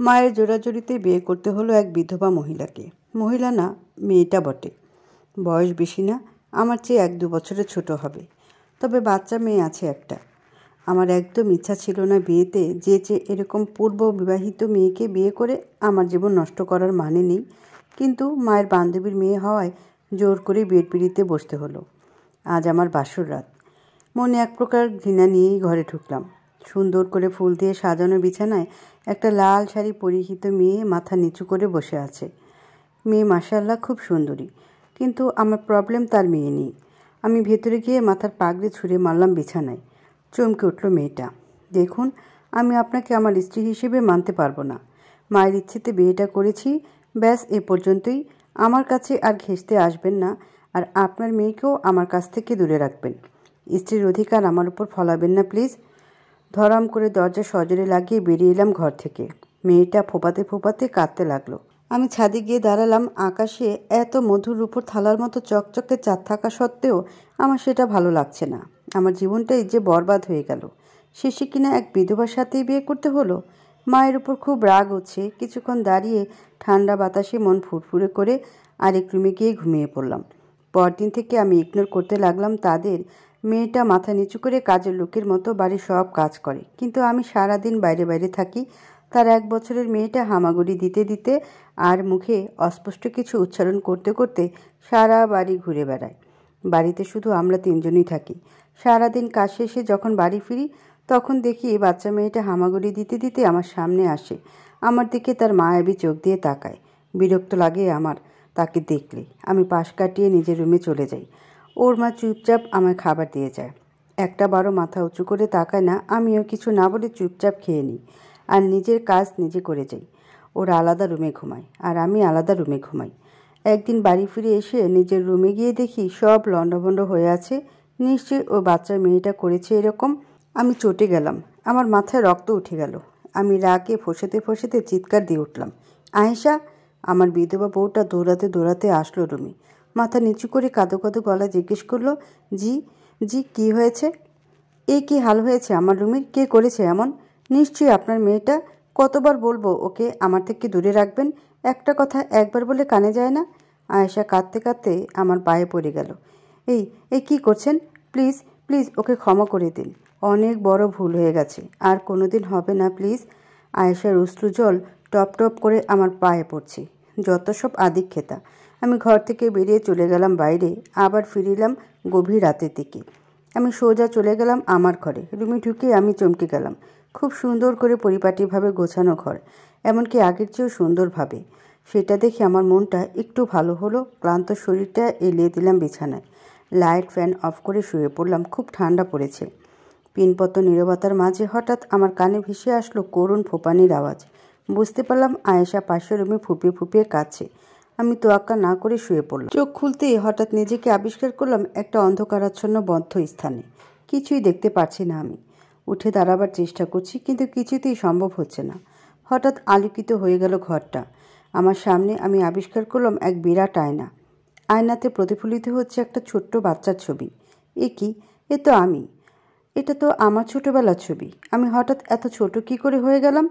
মায়ের জোরাজুরিতে বিয়ে করতে হলো এক বিধবা মহিলাকে। মহিলা না, মেয়েটা বটে। বয়স বেশি না, আমার চেয়ে 1-2 বছরের ছোট হবে। তবে বাচ্চা মেয়ে আছে একটা। আমার একদম ইচ্ছা ছিল না বিয়েতে যে এরকম পূর্ব বিবাহিত মেয়েকে বিয়ে করে আমার জীবন নষ্ট করার মানে নেই, কিন্তু মায়ের বান্ধবীর মেয়ে হওয়ায় জোর করে বিয়ের পিঁড়িতে বসতে হলো। আজ আমার বাসর রাত। মনে এক প্রকার ঘৃণা নিয়েই ঘরে ঢুকলাম। সুন্দর করে ফুল দিয়ে সাজানো বিছানায় একটা লাল শাড়ি পরিহিত মেয়ে মাথা নিচু করে বসে আছে। মেয়ে মাশাআল্লাহ খুব সুন্দরী, কিন্তু আমার প্রবলেম তার মেয়ে নেই। আমি ভেতরে গিয়ে মাথার পাগড়ি ছুঁড়ে মারলাম বিছানায়। চমকে উঠল মেয়েটা। দেখুন, আমি আপনাকে আমার স্ত্রী হিসেবে মানতে পারবো না। মায়ের ইচ্ছেতে বিয়েটা করেছি, ব্যাস এ পর্যন্তই। আমার কাছে আর ঘেঁষতে আসবেন না, আর আপনার মেয়েকেও আমার কাছ থেকে দূরে রাখবেন। স্ত্রীর অধিকার আমার উপর ফলাবেন না প্লিজ। ধরাম করে দরজা সজোরে লাগিয়ে বেরিয়ে এলাম ঘর থেকে। মেয়েটা ফোপাতে ফোপাতে কাঁদতে লাগলো। আমি ছাদে গিয়ে দাঁড়ালাম। আকাশে এত মধুর রূপোর থালার মতো চকচকে চাঁদ থাকা সত্ত্বেও আমার সেটা ভালো লাগছে না। আমার জীবনটাই যে বরবাদ হয়ে গেল। শেষে কিনা এক বিধবার সাথেই বিয়ে করতে হলো। মায়ের উপর খুব রাগ হচ্ছে। কিছুক্ষণ দাঁড়িয়ে ঠান্ডা বাতাসে মন ফুরফুরে করে আরেক রুমে গিয়ে ঘুমিয়ে পড়লাম। পরদিন থেকে আমি ইগনোর করতে লাগলাম তাদের। মেয়েটা মাথা নিচু করে কাজের লোকের মতো বাড়ির সব কাজ করে, কিন্তু আমি সারাদিন বাইরে বাইরে থাকি। তার 1 বছরের মেয়েটা হামাগুড়ি দিতে দিতে আর মুখে অস্পষ্ট কিছু উচ্চারণ করতে করতে সারা বাড়ি ঘুরে বেড়ায়। বাড়িতে শুধু আমরা 3 জনই থাকি। সারাদিন কাজ শেষে যখন বাড়ি ফিরি তখন দেখি বাচ্চা মেয়েটা হামাগুড়ি দিতে দিতে আমার সামনে আসে। আমার দিকে তার মায়াবী চোখ দিয়ে তাকায়। বিরক্ত লাগে আমার তাকে দেখলে। আমি পাশ কাটিয়ে নিজের রুমে চলে যাই। ওর মা চুপচাপ আমায় খাবার দিয়ে যায়। একটা বারও মাথা উঁচু করে তাকায় না। আমিও কিছু না বলে চুপচাপ খেয়ে নিই আর নিজের কাজ নিজে করে যাই। ওরা আলাদা রুমে ঘুমায় আর আমি আলাদা রুমে ঘুমাই। একদিন বাড়ি ফিরে এসে নিজের রুমে গিয়ে দেখি সব লণ্ডভণ্ড হয়ে আছে। নিশ্চয়ই ও বাচ্চা মেয়েটা করেছে এরকম। আমি চটে গেলাম। আমার মাথায় রক্ত উঠে গেল। আমি রাগে ফোঁসেতে ফোঁসেতে চিৎকার দিয়ে উঠলাম, আয়েশা! আমার বিধবা বউটা দৌড়াতে দৌড়াতে আসলো রুমে। মাথা নিচু করে কাঁদো কাঁদো গলা জিজ্ঞেস করলো, জি জি কী হয়েছে? এ কী হাল হয়েছে আমার রুমের? কে করেছে এমন? নিশ্চয়ই আপনার মেয়েটা। কতবার বলবো ওকে আমার থেকে দূরে রাখবেন? একটা কথা একবার বলে কানে যায় না? আয়েশা কাঁদতে কাঁদতে আমার পায়ে পড়ে গেল। এই এই কী করছেন? প্লিজ প্লিজ ওকে ক্ষমা করে দিন। অনেক বড় ভুল হয়ে গেছে, আর কোনোদিন হবে না প্লিজ। আয়েশার অশ্রু জল টপ টপ করে আমার পায়ে পড়ছে। যত সব আদিক্ষেতা। আমি ঘর থেকে বেরিয়ে চলে গেলাম বাইরে। আবার ফিরিলাম গভীর রাতের দিকে। আমি সোজা চলে গেলাম আমার ঘরে। রুমে ঢুকে আমি চমকে গেলাম। খুব সুন্দর করে পরিপাটিভাবে গোছানো ঘর, এমনকি আগের চেয়েও সুন্দরভাবে। সেটা দেখে আমার মনটা একটু ভালো হলো। ক্লান্ত শরীরটা এলিয়ে দিলাম বিছানায়। লাইট ফ্যান অফ করে শুয়ে পড়লাম। খুব ঠান্ডা পড়েছে। পিনপত নীরবতার মাঝে হঠাৎ আমার কানে ভেসে আসলো করুণ ফোঁপানির আওয়াজ। বুঝতে পারলাম আয়েশা পাশের রুমে ফুপিয়ে ফুপিয়ে কাঁদছে। আমি তোয়াক্কা না করে শুয়ে পড়লাম। চোখ খুলতেই হঠাৎ নিজেকে আবিষ্কার করলাম একটা অন্ধকারাচ্ছন্ন বদ্ধ স্থানে। কিছুই দেখতে পাচ্ছি না আমি। উঠে দাঁড়াবার চেষ্টা করছি, কিন্তু কিছুতেই সম্ভব হচ্ছে না। হঠাৎ আলোকিত হয়ে গেল ঘরটা। আমার সামনে আমি আবিষ্কার করলাম এক বিরাট আয়না। আয়নাতে প্রতিফলিত হচ্ছে একটা ছোট্ট বাচ্চার ছবি। এ কি? এ তো আমি। এটা তো আমার ছোটবেলার ছবি। আমি হঠাৎ এত ছোট কি করে হয়ে গেলাম?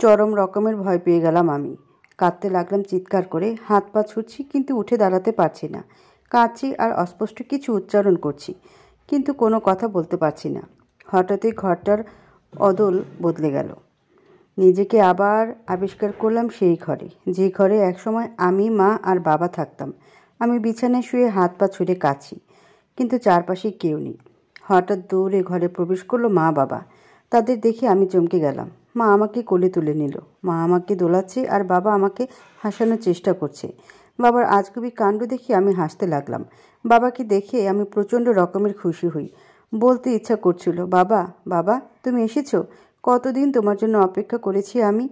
চরম রকমের ভয় পেয়ে গেলাম আমি। কাঁদতে লাগলাম চিৎকার করে। হাত পা ছুটছি, কিন্তু উঠে দাঁড়াতে পারছি না। কাঁদছি আর অস্পষ্ট কিছু উচ্চারণ করছি, কিন্তু কোনো কথা বলতে পারছি না। হঠাৎই ঘরটার অদল বদলে গেল। নিজেকে আবার আবিষ্কার করলাম সেই ঘরে, যে ঘরে একসময় আমি, মা আর বাবা থাকতাম। আমি বিছানায় শুয়ে হাত পা ছুঁড়ে কাঁদছি, কিন্তু চারপাশে কেউ নেই। হঠাৎ দৌড়ে ঘরে প্রবেশ করলো মা বাবা। তাদের দেখে আমি চমকে গেলাম। মা আমাকে কোলে তুলে নিল। মা আমাকে দোলাচ্ছে আর বাবা আমাকে হাসানোর চেষ্টা করছে। বাবার আজগুবি কাণ্ড দেখে আমি হাসতে লাগলাম। বাবাকে দেখে আমি প্রচণ্ড রকমের খুশি হই। বলতে ইচ্ছা করছিল, বাবা বাবা তুমি এসেছো। কতদিন তোমার জন্য অপেক্ষা করেছি আমি।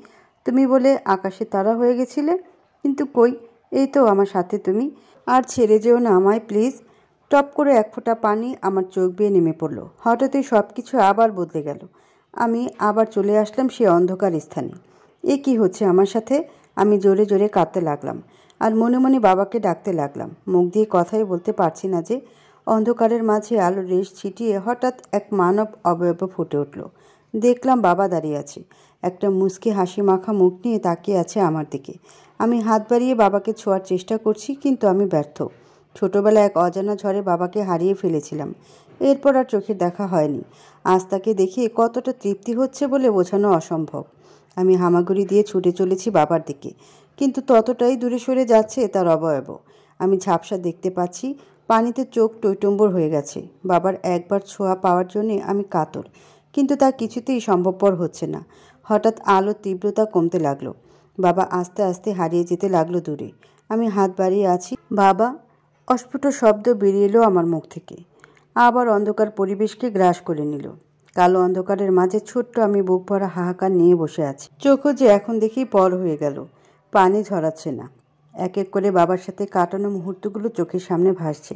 তুমি বলে আকাশে তারা হয়ে গেছিলে, কিন্তু কই, এই তো আমার সাথে তুমি। আর ছেড়ে যেও না আমায় প্লিজ। টপ করে এক ফোঁটা পানি আমার চোখ বেয়ে নেমে পড়ল। হঠাৎই সব কিছু আবার বদলে গেল। আমি আবার চলে আসলাম সে অন্ধকার স্থানে। এ কি হচ্ছে আমার সাথে? আমি জোরে জোরে কাঁদতে লাগলাম আর মনে মনে বাবাকে ডাকতে লাগলাম। মুখ দিয়ে কথাই বলতে পারছি না যে। অন্ধকারের মাঝে আলোর রেশ ছিটিয়ে হঠাৎ এক মানব অবয়ব ফুটে উঠল। দেখলাম বাবা দাঁড়িয়ে আছে। একটা মুচকি হাসি মাখা মুখ নিয়ে তাকিয়ে আছে আমার দিকে। আমি হাত বাড়িয়ে বাবাকে ছোঁয়ার চেষ্টা করছি, কিন্তু আমি ব্যর্থ। ছোটবেলায় এক অজানা ঝড়ে বাবাকে হারিয়ে ফেলেছিলাম। এরপর আর চোখের দেখা হয়নি। আজ তাকে দেখে কতটা তৃপ্তি হচ্ছে বলে বোঝানো অসম্ভব। আমি হামাগুড়ি দিয়ে ছুটে চলেছি বাবার দিকে, কিন্তু ততটাই দূরে সরে যাচ্ছে তার অবয়ব। আমি ঝাপসা দেখতে পাচ্ছি, পানিতে চোখ টইটম্বর হয়ে গেছে। বাবার একবার ছোঁয়া পাওয়ার জন্যে আমি কাতর, কিন্তু তা কিছুতেই সম্ভবপর হচ্ছে না। হঠাৎ আলোর তীব্রতা কমতে লাগলো। বাবা আস্তে আস্তে হারিয়ে যেতে লাগলো দূরে। আমি হাত বাড়িয়ে আছি, বাবা। অস্ফুট শব্দ বেরিয়ে এলো আমার মুখ থেকে। আবার অন্ধকার পরিবেশকে গ্রাস করে নিল। কালো অন্ধকারের মাঝে ছোট্ট আমি বুক ভরা হাহাকার নিয়ে বসে আছি। চোখও যে এখন দেখি পর হয়ে গেল, পানি ঝরাচ্ছে না। এক এক করে বাবার সাথে কাটানো মুহূর্তগুলো চোখের সামনে ভাসছে,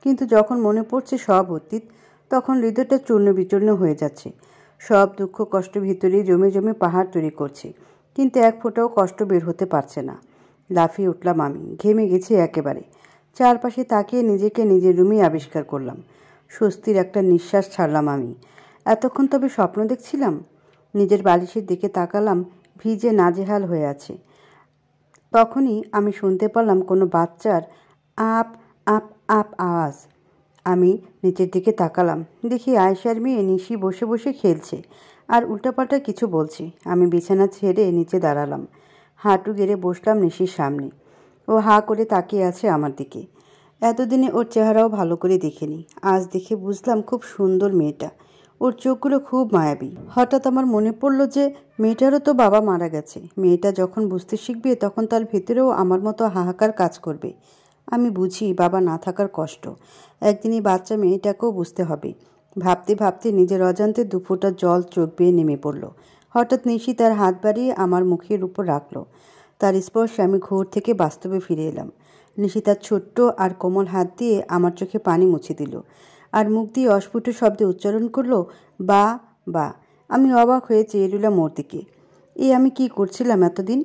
কিন্তু যখন মনে পড়ছে সব অতীত, তখন হৃদয়টা চূর্ণ বিচূর্ণ হয়ে যাচ্ছে। সব দুঃখ কষ্ট ভিতরেই জমে জমে পাহাড় তৈরি করছে, কিন্তু এক ফোঁটাও কষ্ট বের হতে পারছে না। লাফিয়ে উঠলাম আমি, ঘেমে গেছি একেবারে। চারপাশে তাকিয়ে নিজেকে নিজের রুমই আবিষ্কার করলাম। স্বস্তির একটা নিঃশ্বাস ছাড়লাম আমি। এতক্ষণ তবে স্বপ্ন দেখছিলাম? নিজের বালিশের দিকে তাকালাম, ভিজে নাজেহাল হয়ে আছে। তখনই আমি শুনতে পেলাম কোনো বাচ্চার আপ আপ আপ আওয়াজ। আমি নিচের দিকে তাকালাম, দেখি আয়েশার মেয়ে নিশি বসে বসে খেলছে আর উল্টাপাল্টা কিছু বলছে। আমি বিছানা ছেড়ে নিচে দাঁড়ালাম, হাঁটু গেড়ে বসলাম নিশির সামনে। ও হাঁ করে তাকিয়ে আছে আমার দিকে। এতদিনে ওর চেহারাও ভালো করে দেখিনি, আজ দেখে বুঝলাম খুব সুন্দর মেয়েটা। ওর চোখগুলো খুব মায়াবী। হঠাৎ আমার মনে পড়ল যে মেয়েটারও তো বাবা মারা গেছে। মেয়েটা যখন বুঝতে শিখবে তখন তার ভেতরেও আমার মতো হাহাকার কাজ করবে। আমি বুঝি বাবা না থাকার কষ্ট। একদিনই বাচ্চা মেয়েটাকেও বুঝতে হবে। ভাবতে ভাবতে নিজের অজান্তে দুফোঁটা জল চোখ বেয়ে নেমে পড়ল। হঠাৎ নিশি তার হাত বাড়িয়ে আমার মুখের উপর রাখল। তার স্পর্শে আমি ঘোর থেকে বাস্তবে ফিরে এলাম। নিশি তার ছোট্ট আর কোমল হাত দিয়ে আমার চোখে পানি মুছে দিল, আর মুখ দিয়ে অস্ফুট শব্দে উচ্চারণ করলো, বা বা। আমি অবাক হয়ে চেয়ে রইলাম ওর দিকে। আমি কি করছিলাম এতদিন?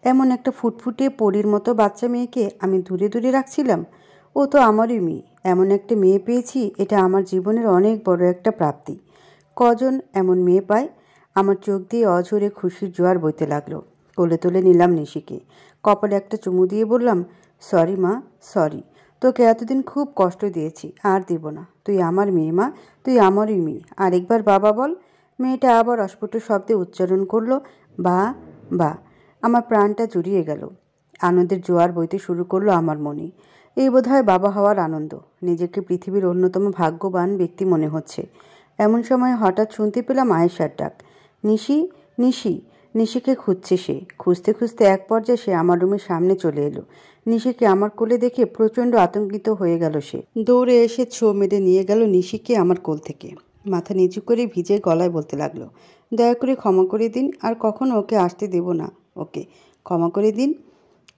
এমন একটা ফুটফুটে পরীর মতো বাচ্চা মেয়েকে আমি দূরে দূরে রাখছিলাম। ও তো আমারই মেয়ে। এমন একটা মেয়ে পেয়েছি, এটা আমার জীবনের অনেক বড় একটা প্রাপ্তি। কজন এমন মেয়ে পায়? আমার চোখ দিয়ে অঝরে খুশির জোয়ার বইতে লাগলো। কোলে তুলে নিলাম নিশিকে, কপালে একটা চুমু দিয়ে বললাম, সরি মা, সরি। তোকে এতদিন খুব কষ্ট দিয়েছি, আর দিব না। তুই আমার মেয়ে মা, তুই আমারই মেয়ে। আরেকবার বাবা বল। মেয়েটা আবার অস্ফুট শব্দে উচ্চারণ করলো, বা বা। আমার প্রাণটা জুড়িয়ে গেল। আনন্দের জোয়ার বইতে শুরু করলো আমার মনে। এই বোধহয় বাবা হওয়ার আনন্দ। নিজেকে পৃথিবীর অন্যতম ভাগ্যবান ব্যক্তি মনে হচ্ছে। এমন সময় হঠাৎ শুনতে পেলাম আয়েশার ডাক, নিশি, নিশি। নিশিকে খুঁজছে সে। খুঁজতে খুঁজতে এক পর্যায়ে সে আমার রুমের সামনে চলে এলো। নিশিকে আমার কোলে দেখে প্রচণ্ড আতঙ্কিত হয়ে গেল সে। দৌড়ে এসে ছো মেরে নিয়ে গেল নিশিকে আমার কোল থেকে। মাথা নিচু করে ভিজে গলায় বলতে লাগলো, দয়া করে ক্ষমা করে দিন, আর কখনো ওকে আসতে দেব না। ওকে ক্ষমা করে দিন।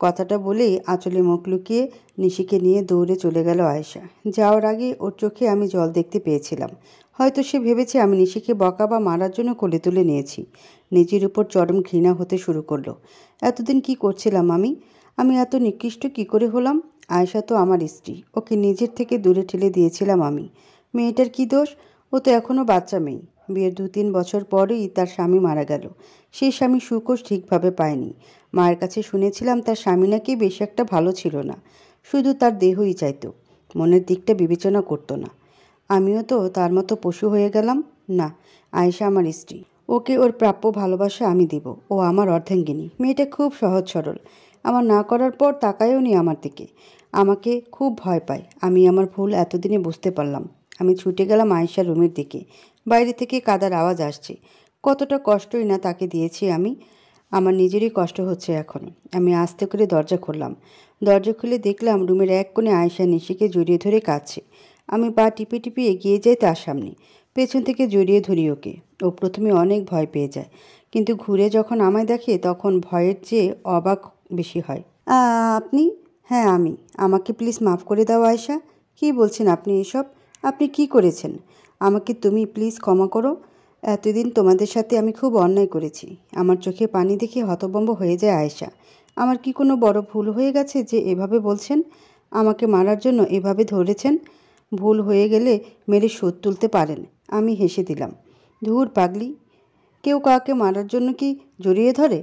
কথাটা বলেই আঁচলে মুখ লুকিয়ে নিশিকে নিয়ে দৌড়ে চলে গেল আয়েশা। যাওয়ার আগে ওর চোখে আমি জল দেখতে পেয়েছিলাম। হয়তো সে ভেবেছে আমি নিশিকে বকা বা মারার জন্য কোলে তুলে নিয়েছি। নিজের উপর চরম ঘৃণা হতে শুরু করলো। এতদিন কি করছিলাম আমি এত নিকৃষ্ট কি করে হলাম? আয়েশা তো আমার স্ত্রী, ওকে নিজের থেকে দূরে ঠেলে দিয়েছিলাম আমি। মেয়েটার কি দোষ? ও তো এখনও বাচ্চা মেয়ে। বিয়ের 2-3 বছর পরেই তার স্বামী মারা গেল। সেই স্বামী সুখও ঠিকভাবে পায়নি। মায়ের কাছে শুনেছিলাম তার স্বামী নাকি বেশ একটা ভালো ছিল না, শুধু তার দেহই চাইতো, মনের দিকটা বিবেচনা করতো না। আমিও তো তার মতো পশু হয়ে গেলাম। না, আয়েশা আমার স্ত্রী। ওকে ওর প্রাপ্য ভালোবাসা আমি দেব। ও আমার অর্ধাঙ্গিনী। মেয়েটা খুব সহজ সরল। আমার না করার পর তাকায়ও নি আমার দিকে। আমাকে খুব ভয় পায়। আমি আমার ভুল এতদিনে বুঝতে পারলাম। আমি ছুটে গেলাম আয়েশার রুমের দিকে। বাইরে থেকে কাদার আওয়াজ আসছে। কতটা কষ্টই না তাকে দিয়েছি আমি। আমার নিজেরই কষ্ট হচ্ছে এখন। আমি আস্তে করে দরজা খুললাম। দরজা খুলে দেখলাম রুমের এক কোণে আয়েশা নিশিকে জড়িয়ে ধরে কাঁদছে। আমি পা টিপে টিপে এগিয়ে যাই তার সামনে। পেছন থেকে জড়িয়ে ধরি ওকে। ও প্রথমে অনেক ভয় পেয়ে যায়, কিন্তু ঘুরে যখন আমায় দেখে তখন ভয়ের চেয়ে অবাক বেশি হয়। আপনি? হ্যাঁ আমি। আমাকে প্লিজ মাফ করে দাও আয়েশা। কি বলছেন আপনি এসব? আপনি কি করেছেন? আমাকে তুমি প্লিজ ক্ষমা করো। এতদিন তোমাদের সাথে আমি খুব অন্যায় করেছি। আমার চোখে পানি দেখে হতভম্ব হয়ে যায় আয়েশা। আমার কি কোনো বড় ভুল হয়ে গেছে যে এভাবে বলছেন? আমাকে মারার জন্য এভাবে ধরেছেন? ভুল হয়ে গেলে মেরে শোধ তুলতে পারেন। আমি হেসে দিলাম। ধুর পাগলি, কেউ কাউকে মারার জন্য কি জড়িয়ে ধরে?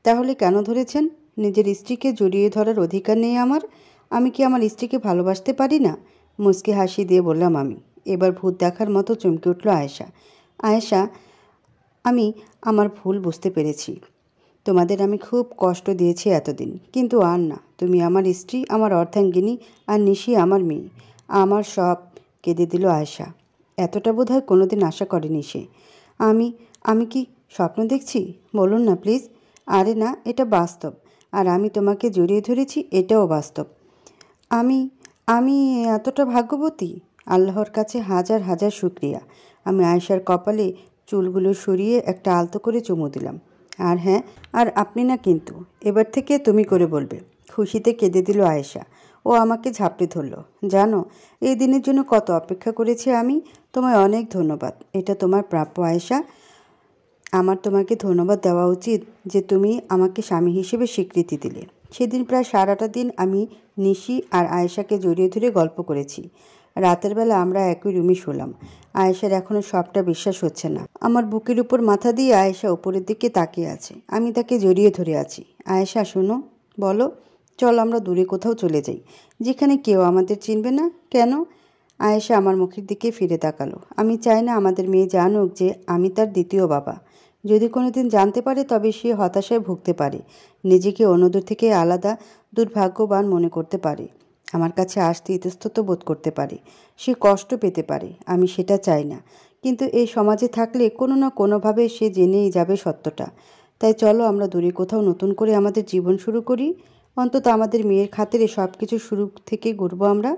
তাহলে কেন ধরেছেন? নিজের স্ত্রীকে জড়িয়ে ধরার অধিকার নেই আমার? আমি কি আমার স্ত্রীকে ভালোবাসতে পারি না? মুচকি হাসি দিয়ে বললাম আমি। এবার ভূত দেখার মতো চমকে উঠল আয়েশা। আয়েশা, আমি আমার ভুল বুঝতে পেরেছি। তোমাদের আমি খুব কষ্ট দিয়েছি এতদিন, কিন্তু আর না। তুমি আমার স্ত্রী, আমার অর্ধাঙ্গিনী, আর নিশি আমার মেয়ে, আমার সব। কেঁদে দিল আয়েশা। এতটা বোধহয় কোনোদিন আশা করেনি সে। আমি আমি কি স্বপ্ন দেখছি? বলুন না প্লিজ। আরে না, এটা বাস্তব। আর আমি তোমাকে জড়িয়ে ধরেছি, এটাও বাস্তব। আমি আমি এতটা ভাগ্যবতী? আল্লাহর কাছে হাজার হাজার শুক্রিয়া। আমি আয়েশার কপালে চুলগুলো সরিয়ে একটা আলতো করে চুমু দিলাম। আর হ্যাঁ, আর আপনি না কিন্তু। এবার থেকে তুমি করে বলবে। খুশিতে কেঁদে দিল আয়েশা। ও আমাকে ঝাপটে ধরল। জানো, এই দিনের জন্য কত অপেক্ষা করেছি আমি। তোমায় অনেক ধন্যবাদ। এটা তোমার প্রাপ্য আয়েশা। আমার তোমাকে ধন্যবাদ দেওয়া উচিত যে তুমি আমাকে স্বামী হিসেবে স্বীকৃতি দিলে। সেদিন প্রায় সারাটা দিন আমি নিশি আর আয়েশাকে জড়িয়ে ধরে গল্প করেছি। রাতের বেলা আমরা একই রুমে শুলাম। আয়েশার এখনও সবটা বিশ্বাস হচ্ছে না। আমার বুকের উপর মাথা দিয়ে আয়েশা উপরের দিকে তাকিয়ে আছে। আমি তাকে জড়িয়ে ধরে আছি। আয়েশা শোনো, বলো, চল আমরা দূরে কোথাও চলে যাই, যেখানে কেউ আমাদের চিনবে না। কেন? আয়েশা আমার মুখের দিকে ফিরে তাকালো। আমি চাই না আমাদের মেয়ে জানুক যে আমি তার দ্বিতীয় বাবা। যদি কোনোদিন জানতে পারে তবে সে হতাশায় ভুগতে পারে, নিজেকে অন্যদের থেকে আলাদা, দুর্ভাগ্যবান মনে করতে পারে, আমার কাছে আসতে ইতস্তত বোধ করতে পারে, সে কষ্ট পেতে পারে। আমি সেটা চাই না। কিন্তু এই সমাজে থাকলে কোনো না কোনোভাবে সে জেনেই যাবে সত্যটা। তাই চলো আমরা দূরে কোথাও নতুন করে আমাদের জীবন শুরু করি। অন্তত আমাদের মেয়ের খাতিরে সব কিছু শুরু থেকে ঘুরবো আমরা।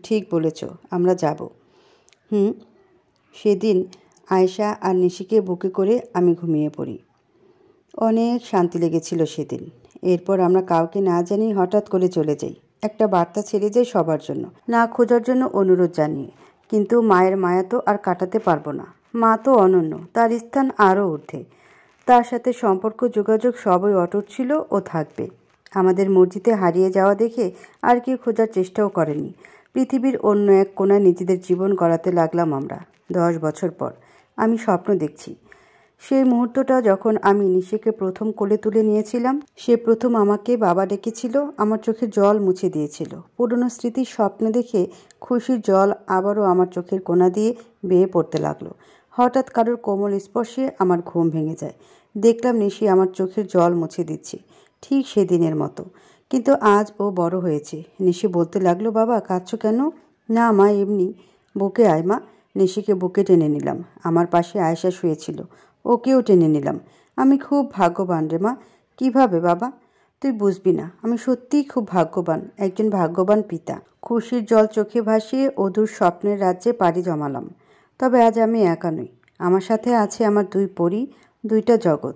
ঠিক বলেছ, আমরা যাব। সেদিন আয়েশা আর নিশিকে বুকে করে আমি ঘুমিয়ে পড়ি। অনেক শান্তি লেগেছিল সেদিন। এরপর আমরা কাউকে না জানিয়ে হঠাৎ করে চলে যাই। একটা বার্তা ছেড়ে যাই সবার জন্য, না খোঁজার জন্য অনুরোধ জানিয়ে। কিন্তু মায়ের মায়া তো আর কাটাতে পারবো না। মা তো অনন্য, তার স্থান আরও ঊর্ধ্বে। তার সাথে সম্পর্ক, যোগাযোগ সবই অটুট ছিল ও থাকবে। আমাদের মসজিদে হারিয়ে যাওয়া দেখে আর কেউ খোঁজার চেষ্টাও করেনি। পৃথিবীর অন্য এক কোণায় নিজেদের জীবন গড়াতে লাগলাম আমরা। 10 বছর পর আমি স্বপ্ন দেখছি। সেই মুহূর্তটা যখন আমি নিশিকে প্রথম কোলে তুলে নিয়েছিলাম। সে প্রথম আমাকে বাবা ডেকেছিল, আমার চোখের জল মুছে দিয়েছিল। পুরনো স্মৃতির স্বপ্ন দেখে খুশির জল আবারও আমার চোখের কোণা দিয়ে বেয়ে পড়তে লাগলো। হঠাৎ কারোর কোমল স্পর্শে আমার ঘুম ভেঙে যায়। দেখলাম নিশি আমার চোখের জল মুছে দিচ্ছে, ঠিক সেদিনের মতো। কিন্তু আজ ও বড় হয়েছে। নিশি বলতে লাগলো, বাবা কাঁদছো কেন? না মা, এমনি। বুকে আয় মা। নিশিকে বুকে টেনে নিলাম। আমার পাশে আয়েশা শুয়েছিল, ওকেও টেনে নিলাম। আমি খুব ভাগ্যবান রে মা। কিভাবে বাবা? তুই বুঝবি না। আমি সত্যিই খুব ভাগ্যবান, একজন ভাগ্যবান পিতা। খুশির জল চোখে ভাসিয়ে অদূর স্বপ্নের রাজ্যে পাড়ি জমালাম। তবে আজ আমি একা নই। আমার সাথে আছে আমার 2 পরী, 2টা জগৎ।